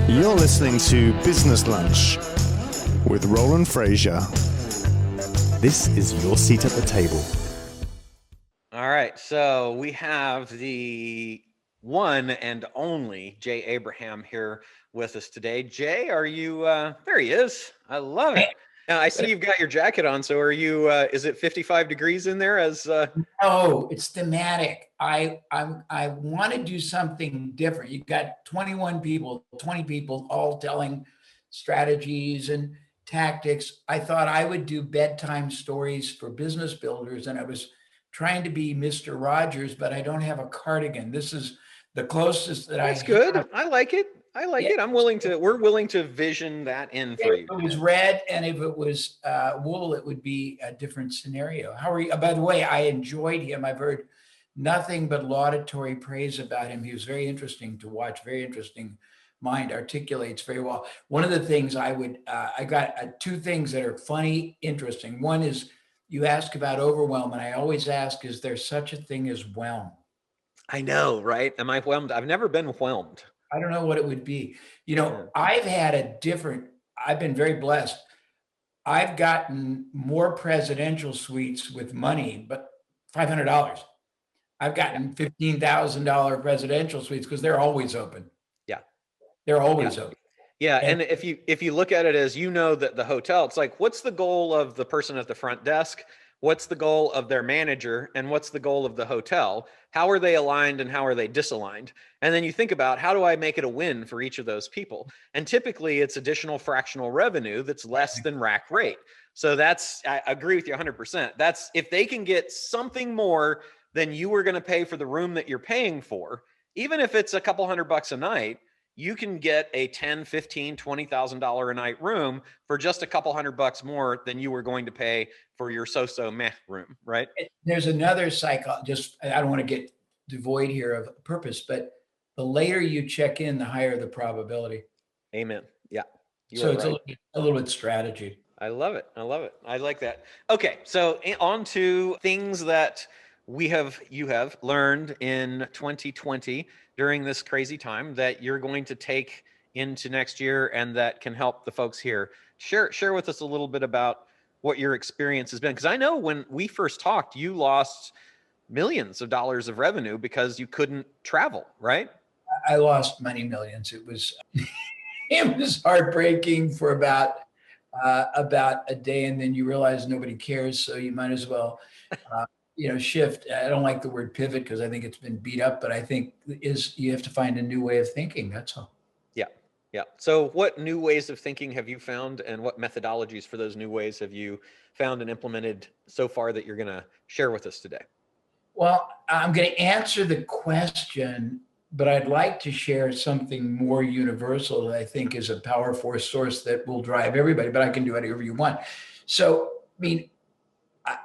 You're listening to Business Lunch with Roland Frasier. This is your seat at the table. All right, so we have the one and only Jay Abraham here with us today. Jay, are you, there he is. I love it. Now, I see you've got your jacket on, so are you, is it 55 degrees in there as... No, it's thematic. I want to do something different. You've got 21 people, 20 people all telling strategies and tactics. I thought I would do bedtime stories for business builders, and I was trying to be Mr. Rogers, but I don't have a cardigan. This is the closest that That's I good. have. I like it. I like it. We're willing to vision that in for you. If it was red and if it was wool, it would be a different scenario. How are you? By the way, I enjoyed him. I've heard nothing but laudatory praise about him. He was very interesting to watch, very interesting mind, articulates very well. One of the things I got two things that are funny, interesting. One is you ask about overwhelm, and I always ask, is there such a thing as whelm? I know, right? Am I whelmed? I've never been whelmed. I don't know what it would be. I've been very blessed. I've gotten more presidential suites with money, but $500. I've gotten $15,000 presidential suites because they're always open. Yeah. They're always open. Yeah. And if you look at it as, that the hotel, it's like, what's the goal of the person at the front desk? What's the goal of their manager? And what's the goal of the hotel? How are they aligned and how are they disaligned? And then you think about, how do I make it a win for each of those people? And typically it's additional fractional revenue that's less than rack rate. So I agree with you 100%. That's if they can get something more than you were going to pay for the room that you're paying for, even if it's a couple $100 a night, you can get a $10, $15, $20,000 a night room for just a couple $100 more than you were going to pay for your so-so meh room, right? There's another psychologist. I don't want to get devoid here of purpose, but the later you check in, the higher the probability. Amen. Yeah. So it's right. a little bit strategy. I love it. I like that. Okay. So on to things that you have learned in 2020 during this crazy time that you're going to take into next year and that can help the folks here. Share with us a little bit about what your experience has been. Because I know when we first talked, you lost millions of dollars of revenue because you couldn't travel, right? I lost many millions. It was heartbreaking for about a day, and then you realize nobody cares, so you might as well shift. I don't like the word pivot because I think it's been beat up, but I think you have to find a new way of thinking. That's all. Yeah. So what new ways of thinking have you found, and what methodologies for those new ways have you found and implemented so far that you're going to share with us today? Well, I'm going to answer the question, but I'd like to share something more universal that I think is a power force source that will drive everybody, but I can do whatever you want. So,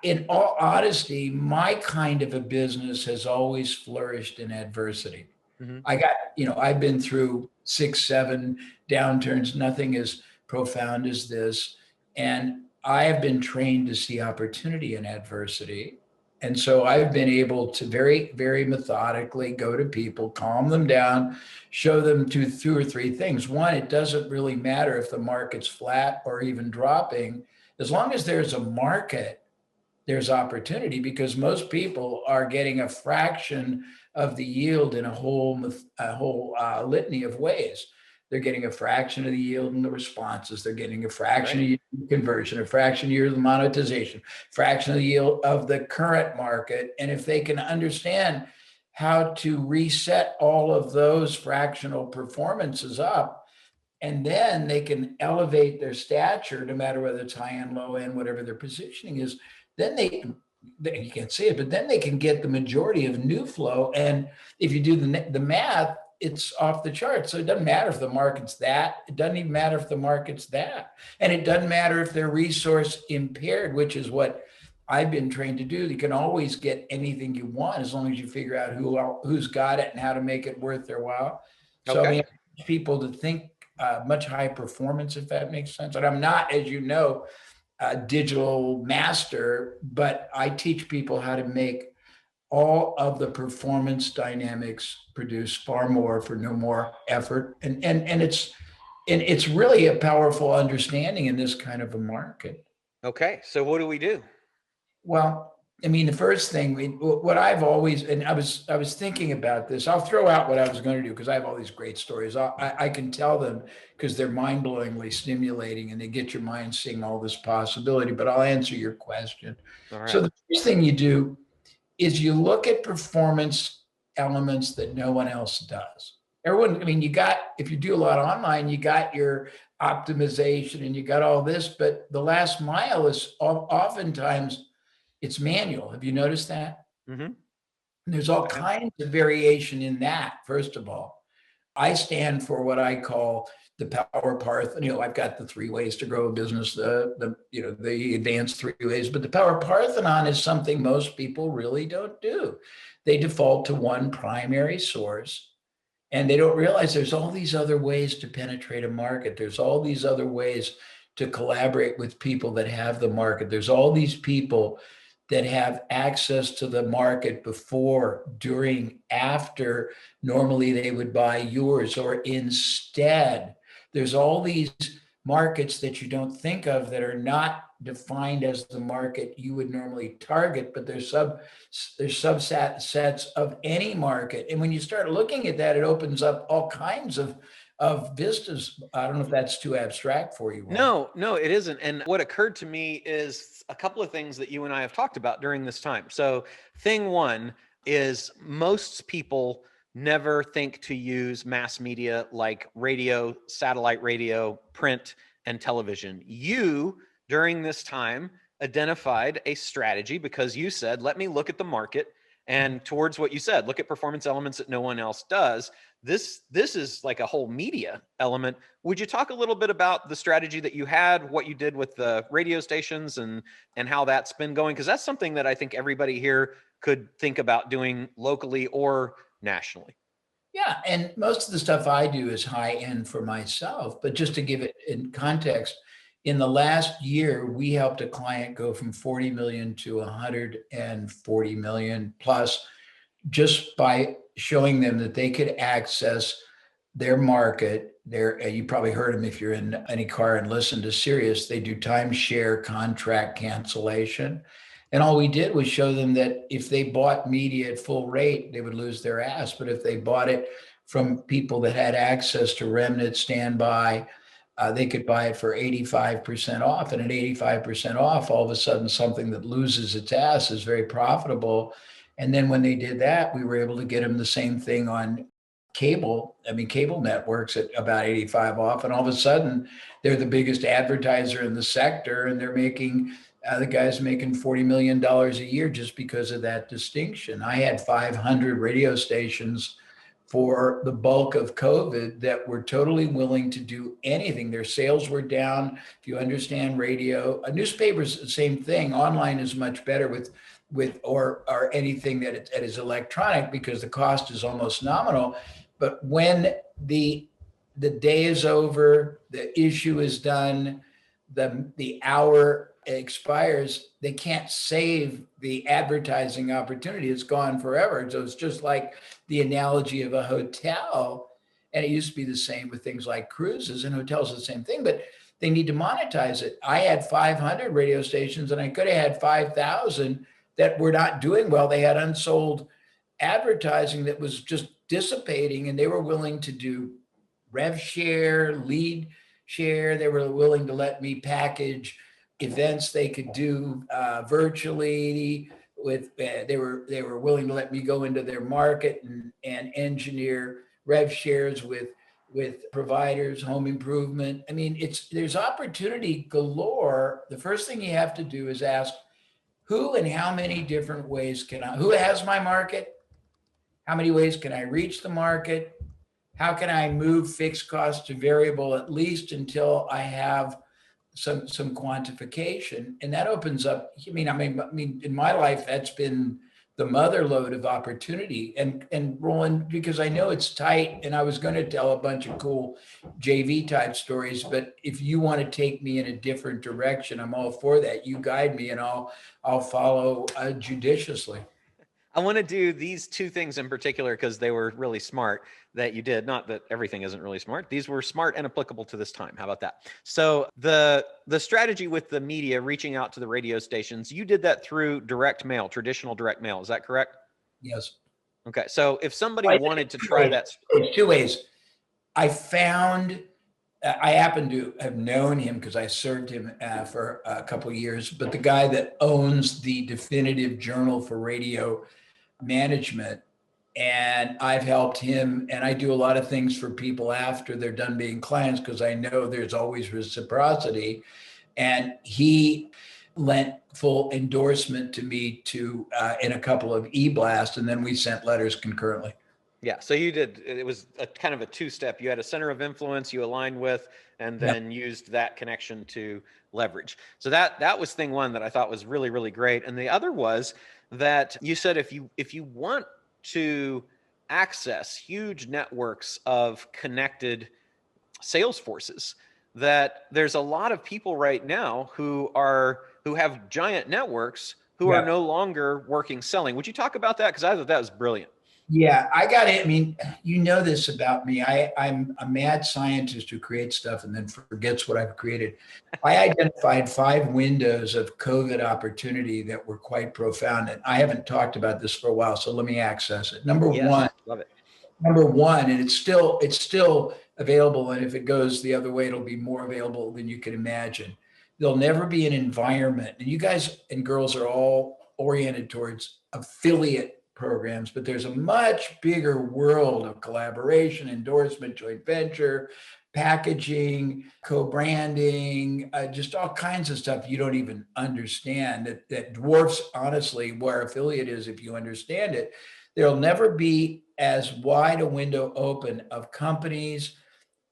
in all honesty, my kind of a business has always flourished in adversity. Mm-hmm. I've been through 6, 7 downturns, nothing as profound as this. And I have been trained to see opportunity in adversity. And so I've been able to very, very methodically go to people, calm them down, show them 2 or 3 things. One, it doesn't really matter if the market's flat or even dropping. As long as there's a market, there's opportunity, because most people are getting a fraction of the yield in a whole litany of ways. They're getting a fraction of the yield in the responses. They're getting a fraction of the conversion, a fraction of the yield of the monetization, fraction of the yield of the current market. And if they can understand how to reset all of those fractional performances up, and then they can elevate their stature, no matter whether it's high end, low end, whatever their positioning is, then you can't see it, but then they can get the majority of new flow. And if you do the math, it's off the chart. So it doesn't matter if the market's that. It doesn't even matter if the market's that. And it doesn't matter if they're resource impaired, which is what I've been trained to do. You can always get anything you want as long as you figure out who's got it and how to make it worth their while. Okay. So I teach people to think much high performance, if that makes sense. And I'm not, as you know, a digital master, but I teach people how to make all of the performance dynamics produce far more for no more effort. And it's And it's really a powerful understanding in this kind of a market. Okay, so what do we do? Well, I mean, the first thing, what I've always, and I was thinking about this. I'll throw out what I was going to do because I have all these great stories. I can tell them because they're mind-blowingly stimulating and they get your mind seeing all this possibility. But I'll answer your question. All So right. the first thing you do is you look at performance elements that no one else does. Everyone, I mean, if you do a lot online, you got your optimization and you got all this, but the last mile is oftentimes it's manual. Have you noticed that? Mm-hmm. And there's all I have. kinds of variation in that. First of all, I stand for what I call the power parth. I've got the 3 ways to grow a business, the advanced 3 ways, but the power parthenon is something most people really don't do. They default to one primary source and they don't realize there's all these other ways to penetrate a market. There's all these other ways to collaborate with people that have the market. There's all these people that have access to the market before, during, after. Normally they would buy yours, or instead. There's all these markets that you don't think of that are not defined as the market you would normally target, but there's subsets of any market. And when you start looking at that, it opens up all kinds of vistas. I don't know if that's too abstract for you all. No, it isn't. And what occurred to me is a couple of things that you and I have talked about during this time. So, thing one is most people never think to use mass media like radio, satellite radio, print, and television. You, during this time, identified a strategy because you said, let me look at the market. And towards what you said, look at performance elements that no one else does. This is like a whole media element. Would you talk a little bit about the strategy that you had, what you did with the radio stations, and how that's been going? Because that's something that I think everybody here could think about doing locally or nationally. Yeah, and most of the stuff I do is high end for myself. But just to give it in context, in the last year, we helped a client go from 40 million to 140 million plus, just by showing them that they could access their market. You probably heard them if you're in any car and listen to Sirius. They do timeshare contract cancellation. And all we did was show them that if they bought media at full rate, they would lose their ass. But if they bought it from people that had access to remnant standby, they could buy it for 85% off. And at 85% off, all of a sudden, something that loses its ass is very profitable. And then when they did that, we were able to get them the same thing on cable. I mean, cable networks at about 85 off. And all of a sudden, they're the biggest advertiser in the sector. And they're making, the guy's making $40 million a year just because of that distinction. I had 500 radio stations for the bulk of COVID that were totally willing to do anything. Their sales were down. If you understand radio, a newspaper's the same thing. Online is much better or anything that is electronic because the cost is almost nominal. But when the day is over, the issue is done, the hour expires, they can't save the advertising opportunity. It's gone forever. So it's just like the analogy of a hotel. And it used to be the same with things like cruises, and hotels are the same thing, but they need to monetize it. I had 500 radio stations and I could have had 5,000 that were not doing well. They had unsold advertising that was just dissipating, and they were willing to do rev share, lead share. They were willing to let me package events they could do virtually. They were willing to let me go into their market and engineer rev shares with providers, home improvement. I mean, there's opportunity galore. The first thing you have to do is ask, who and how many different ways who has my market? How many ways can I reach the market? How can I move fixed costs to variable, at least until I have some quantification? And that opens up, I mean, in my life, that's been the mother lode of opportunity. And Roland, because I know it's tight, and I was going to tell a bunch of cool JV type stories, but if you want to take me in a different direction, I'm all for that. You guide me and I'll follow judiciously. I want to do these two things in particular because they were really smart that you did. Not that everything isn't really smart. These were smart and applicable to this time. How about that? So the strategy with the media reaching out to the radio stations, you did that through direct mail, traditional direct mail. Is that correct? Yes. Okay. So if somebody wanted to try that, There's two ways. I happen to have known him because I served him for a couple of years, but the guy that owns the definitive journal for radio management, and I've helped him, and I do a lot of things for people after they're done being clients because I know there's always reciprocity. And he lent full endorsement to me to in a couple of e-blasts, and then we sent letters concurrently. yeah. So you did, it was a kind of a two-step. You had a center of influence you aligned with, and then used that connection to leverage. So that was thing one that I thought was really, really great. And the other was that you said if you want to access huge networks of connected sales forces, that there's a lot of people right now who have giant networks who are no longer working selling. Would you talk about that? Because I thought that was brilliant. Yeah, I got it. I mean, you know this about me. I'm a mad scientist who creates stuff and then forgets what I've created. I identified 5 windows of COVID opportunity that were quite profound. And I haven't talked about this for a while, so let me access it. Number one, love it. and it's still available. And if it goes the other way, it'll be more available than you can imagine. There'll never be an environment, and you guys and girls are all oriented towards affiliate programs, but there's a much bigger world of collaboration, endorsement, joint venture, packaging, co-branding, just all kinds of stuff you don't even understand that dwarfs, honestly, where affiliate is if you understand it. There'll never be as wide a window open of companies,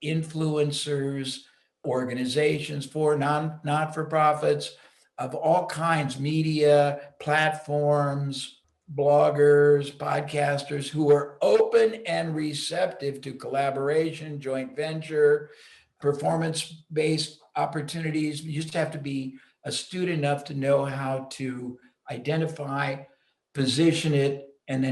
influencers, organizations, for not-for-profits of all kinds, media, platforms, bloggers, podcasters who are open and receptive to collaboration, joint venture, performance-based opportunities. You just have to be astute enough to know how to identify, position it, and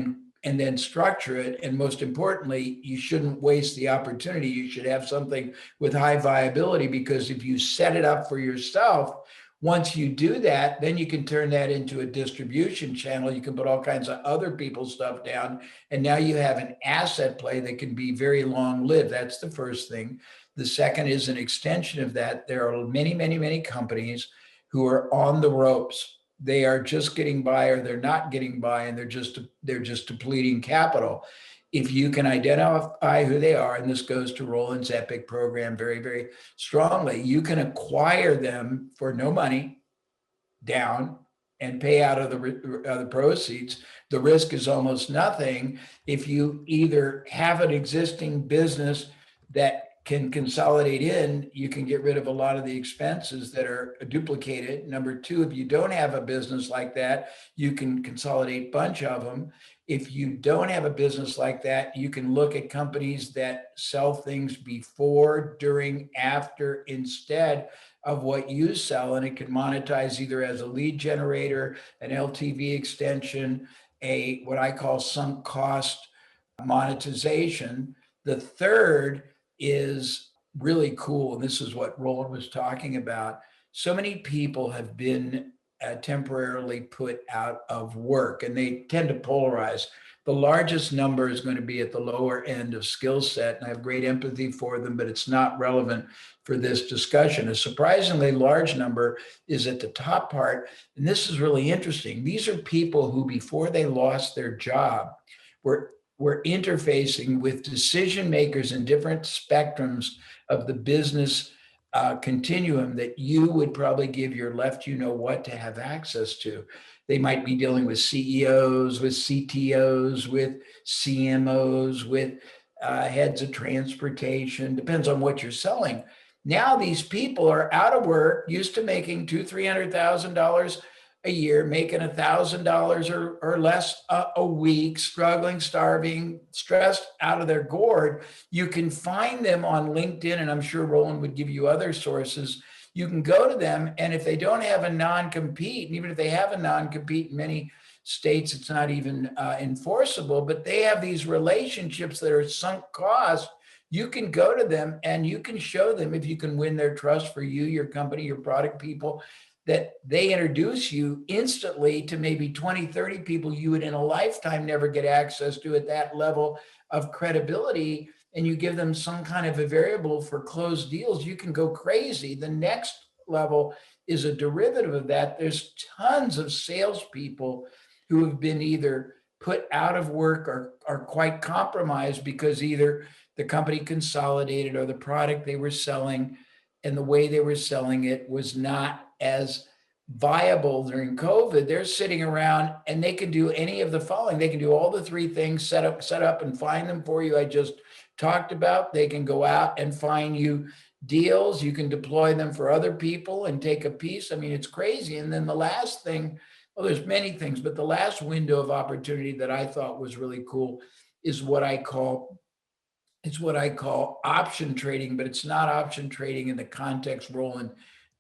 then structure it. And most importantly, you shouldn't waste the opportunity. You should have something with high viability, because if you set it up for yourself, once you do that, then you can turn that into a distribution channel. You can put all kinds of other people's stuff down. And now you have an asset play that can be very long lived. That's the first thing. The second is an extension of that. There are many, many, many companies who are on the ropes. They are just getting by, or they're not getting by, and they're just depleting capital. If you can identify who they are, and this goes to Roland's Epic program very, very strongly, you can acquire them for no money down and pay out of the proceeds. The risk is almost nothing. If you either have an existing business that can consolidate in, you can get rid of a lot of the expenses that are duplicated. Number two, if you don't have a business like that, you can consolidate a bunch of them. If you don't have a business like that, you can look at companies that sell things before, during, after, instead of what you sell, and it can monetize either as a lead generator, an LTV extension, a what I call sunk cost monetization. The third is really cool, and this is what Roland was talking about. So many people have been temporarily put out of work, and they tend to polarize. The largest number is going to be at the lower end of skill set, and I have great empathy for them, but it's not relevant for this discussion. A surprisingly large number is at the top part, and this is really interesting. These are people who, before they lost their job, were interfacing with decision makers in different spectrums of the business continuum that you would probably give your left you know what to have access to. They might be dealing with CEOs, with CTOs, with CMOs, with heads of transportation, depends on what you're selling. Now these people are out of work, used to making $200,000-$300,000 a year, making $1,000 or less a week, struggling, starving, stressed out of their gourd. You can find them on LinkedIn, and I'm sure Roland would give you other sources. You can go to them, and if they don't have a non-compete, and even if they have a non-compete in many states it's not even enforceable, but they have these relationships that are sunk cost. You can go to them and you can show them, if you can win their trust for you, your company, your product people, that they introduce you instantly to maybe 20, 30 people you would in a lifetime never get access to at that level of credibility. And you give them some kind of a variable for closed deals, you can go crazy. The next level is a derivative of that. There's tons of salespeople who have been either put out of work or are quite compromised because either the company consolidated or the product they were selling and the way they were selling it was not as viable during COVID. They're sitting around and they can do any of the following. They can do all the three things, set up and find them for you I just talked about. They can go out and find you deals. You can deploy them for other people and take a piece. I mean, it's crazy. And then the last thing, well, there's many things, but the last window of opportunity that I thought was really cool is what I call option trading, but it's not option trading in the context, Roland,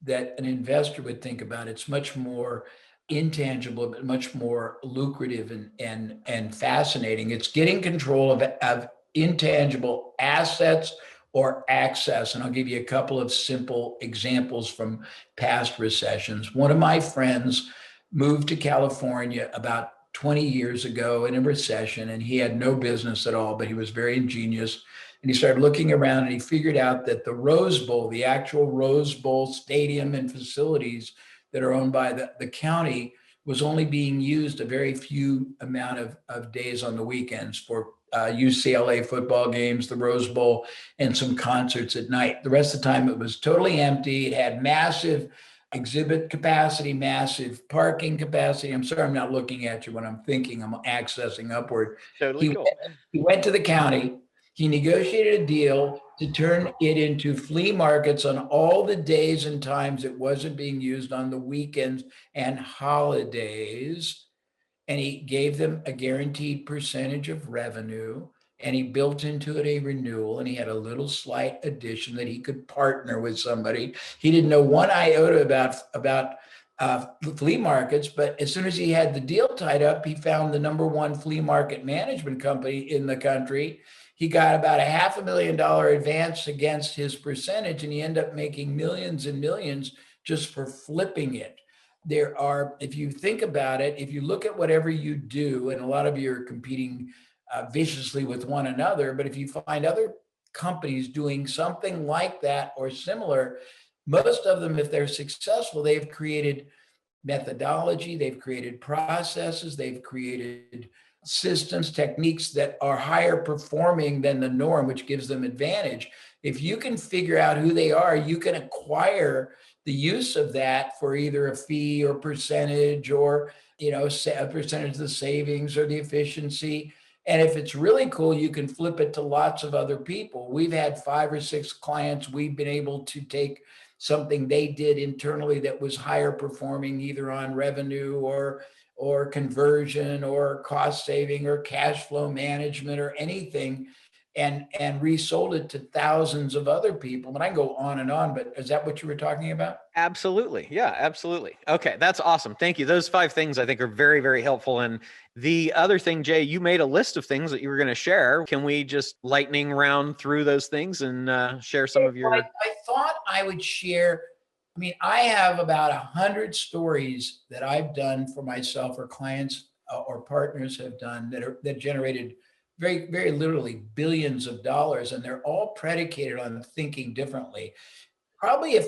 that an investor would think about. It's much more intangible, but much more lucrative and fascinating. It's getting control of intangible assets or access. And I'll give you a couple of simple examples from past recessions. One of my friends moved to California about 20 years ago in a recession, and he had no business at all, but he was very ingenious. And he started looking around and he figured out that the Rose Bowl, the actual Rose Bowl stadium and facilities that are owned by the county, was only being used a very few amount of days on the weekends for UCLA football games, the Rose Bowl, and some concerts at night. The rest of the time it was totally empty. It had massive exhibit capacity, massive parking capacity. I'm sorry, I'm not looking at you when I'm thinking, I'm accessing upward. Totally cool. He went to the county, he negotiated a deal to turn it into flea markets on all the days and times it wasn't being used on the weekends and holidays. And he gave them a guaranteed percentage of revenue. And he built into it a renewal, and he had a little slight addition that he could partner with somebody. He didn't know one iota about flea markets, but as soon as he had the deal tied up, he found the number one flea market management company in the country. He got about $500,000 advance against his percentage, and he ended up making millions and millions just for flipping it. There are, if you think about it, if you look at whatever you do, and a lot of you are competing viciously with one another, but if you find other companies doing something like that or similar, most of them, if they're successful, they've created methodology, they've created processes, they've created systems, techniques that are higher performing than the norm, which gives them advantage. If you can figure out who they are, you can acquire the use of that for either a fee or percentage, or a percentage of the savings or the efficiency. And if it's really cool, you can flip it to lots of other people. We've had 5 or 6 clients. We've been able to take something they did internally that was higher performing, either on revenue or conversion or cost saving or cash flow management or anything, and resold it to thousands of other people. And I can go on and on, but is that what you were talking about? Absolutely. Yeah, absolutely. Okay. That's awesome. Thank you. Those 5 things I think are very, very helpful. And the other thing, Jay, you made a list of things that you were going to share. Can we just lightning round through those things and share some of your... I thought I would share. I mean, I have about 100 stories that I've done for myself, or clients or partners have done that generated very, very literally billions of dollars. And they're all predicated on thinking differently. Probably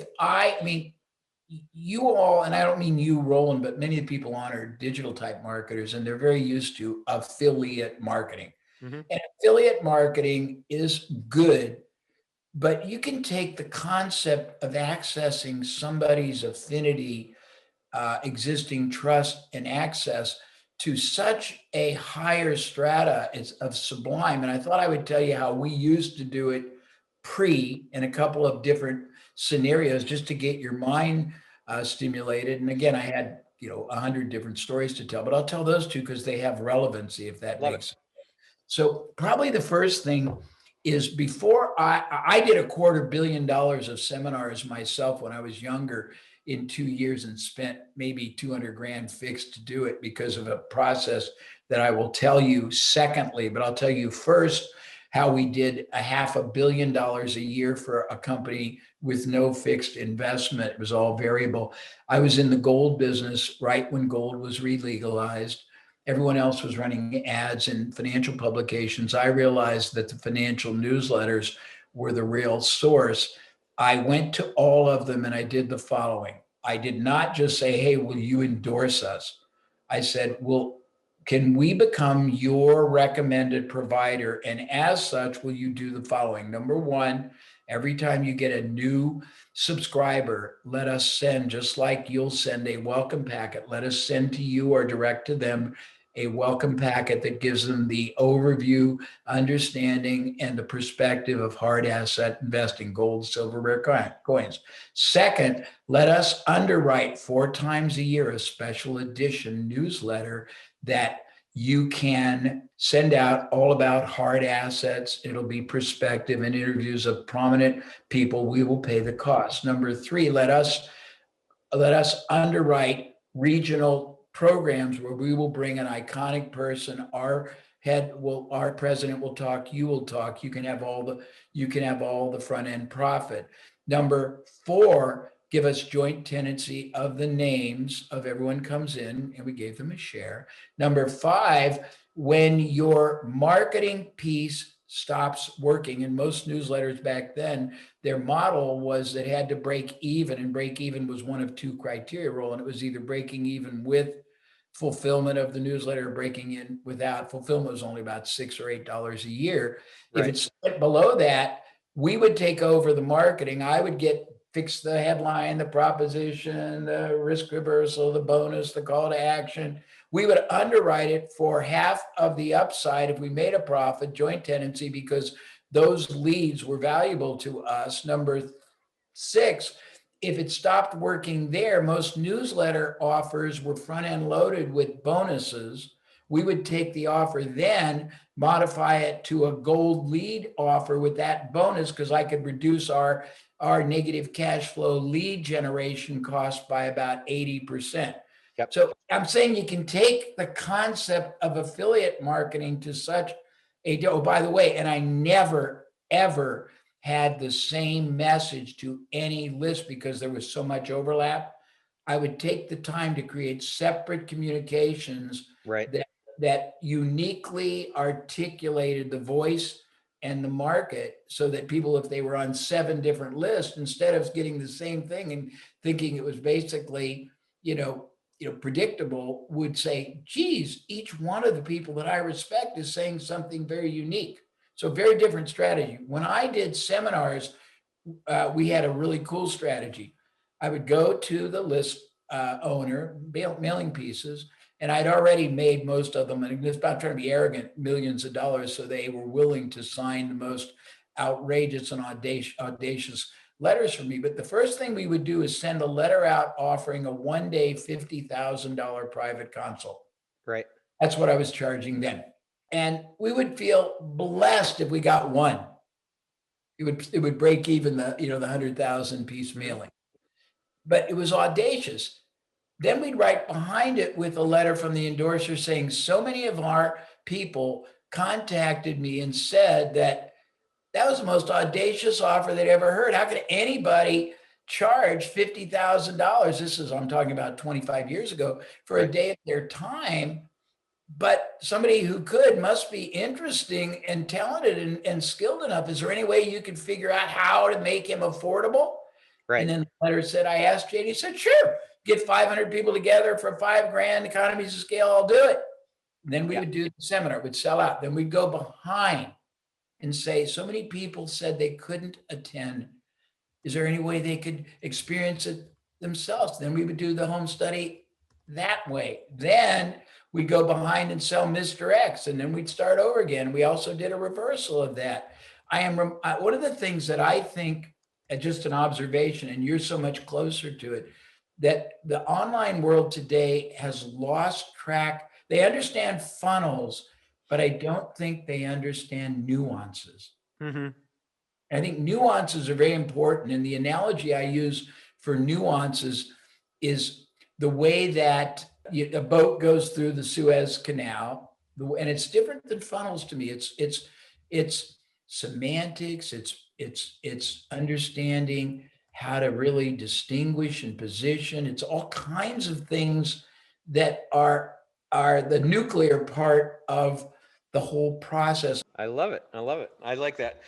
you all, and I don't mean you, Roland, but many of the people on are digital type marketers, and they're very used to affiliate marketing. Mm-hmm. And affiliate marketing is good, but you can take the concept of accessing somebody's affinity, existing trust and access to such a higher strata of sublime. And I thought I would tell you how we used to do it in a couple of different scenarios, just to get your mind stimulated. And again, I had 100 different stories to tell, but I'll tell those 2 because they have relevancy, if that makes sense. So probably the first thing is, before I did $250 million of seminars myself when I was younger, in 2 years and spent maybe 200 grand fixed to do it because of a process that I will tell you secondly, but I'll tell you first how we did $500 million a year for a company with no fixed investment. It was all variable. I was in the gold business right when gold was re-legalized. Everyone else was running ads in financial publications. I realized that the financial newsletters were the real source. I went to all of them and I did the following. I did not just say, hey, will you endorse us? I said, well, can we become your recommended provider? And as such, will you do the following? Number one, every time you get a new subscriber, let us send, just like you'll send a welcome packet, let us send to you or direct to them a welcome packet that gives them the overview, understanding, and the perspective of hard asset investing, gold, silver, rare coins. Second, let us underwrite 4 times a year a special edition newsletter that you can send out all about hard assets. It'll be perspective and interviews of prominent people. We will pay the cost. Number 3, let us underwrite regional programs where we will bring an iconic person. Our president will talk, you will talk. You can have all the front end profit. Number 4, give us joint tenancy of the names of everyone comes in, and we gave them a share. Number 5, when your marketing piece stops working, and most newsletters back then, their model was that it had to break even, and break even was one of 2 criteria, Roland. It was either breaking even with fulfillment of the newsletter, or breaking in without. Fulfillment was only about $6 or $8 a year. Right. If it's below that, we would take over the marketing. I would fix the headline, the proposition, the risk reversal, the bonus, the call to action. We would underwrite it for half of the upside if we made a profit, joint tenancy, because those leads were valuable to us. Number 6, if it stopped working there, most newsletter offers were front end loaded with bonuses. We would take the offer, then modify it to a gold lead offer with that bonus, because I could reduce our negative cash flow lead generation cost by about 80%. Yep. So I'm saying you can take the concept of affiliate marketing to such oh, by the way, and I never, ever had the same message to any list because there was so much overlap. I would take the time to create separate communications that uniquely articulated the voice and the market, so that people, if they were on 7 different lists, instead of getting the same thing and thinking it was basically, predictable, would say, geez, each one of the people that I respect is saying something very unique. So very different strategy. When I did seminars, we had a really cool strategy. I would go to the list owner, mailing pieces, and I'd already made most of them, and it's about trying to be arrogant, millions of dollars, so they were willing to sign the most outrageous and audacious letters for me. But the first thing we would do is send a letter out offering a 1-day $50,000 private consult. Right. That's what I was charging then. And we would feel blessed if we got one. It would break even the 100,000 piece mailing. But it was audacious. Then we'd write behind it with a letter from the endorser saying, so many of our people contacted me and said that was the most audacious offer they'd ever heard. How could anybody charge $50,000? I'm talking about 25 years ago, for a day of their time. But somebody who must be interesting and talented and skilled enough. Is there any way you could figure out how to make him affordable? Right. And then the letter said, I asked JD, he said, sure, get 500 people together for $5,000, economies of scale, I'll do it. And then we would do the seminar, it would sell out. Then we'd go behind and say, so many people said they couldn't attend. Is there any way they could experience it themselves? Then we would do the home study that way. Then we'd go behind and sell Mr. X, and then we'd start over again. We also did a reversal of that. One of the things that I think, just an observation, and you're so much closer to it, that the online world today has lost track. They understand funnels, but I don't think they understand nuances. Mm-hmm. I think nuances are very important. And the analogy I use for nuances is the way that a boat goes through the Suez Canal, and it's different than funnels to me. It's semantics. It's understanding how to really distinguish and position. It's all kinds of things that are the nuclear part of the whole process. I love it. I love it. I like that.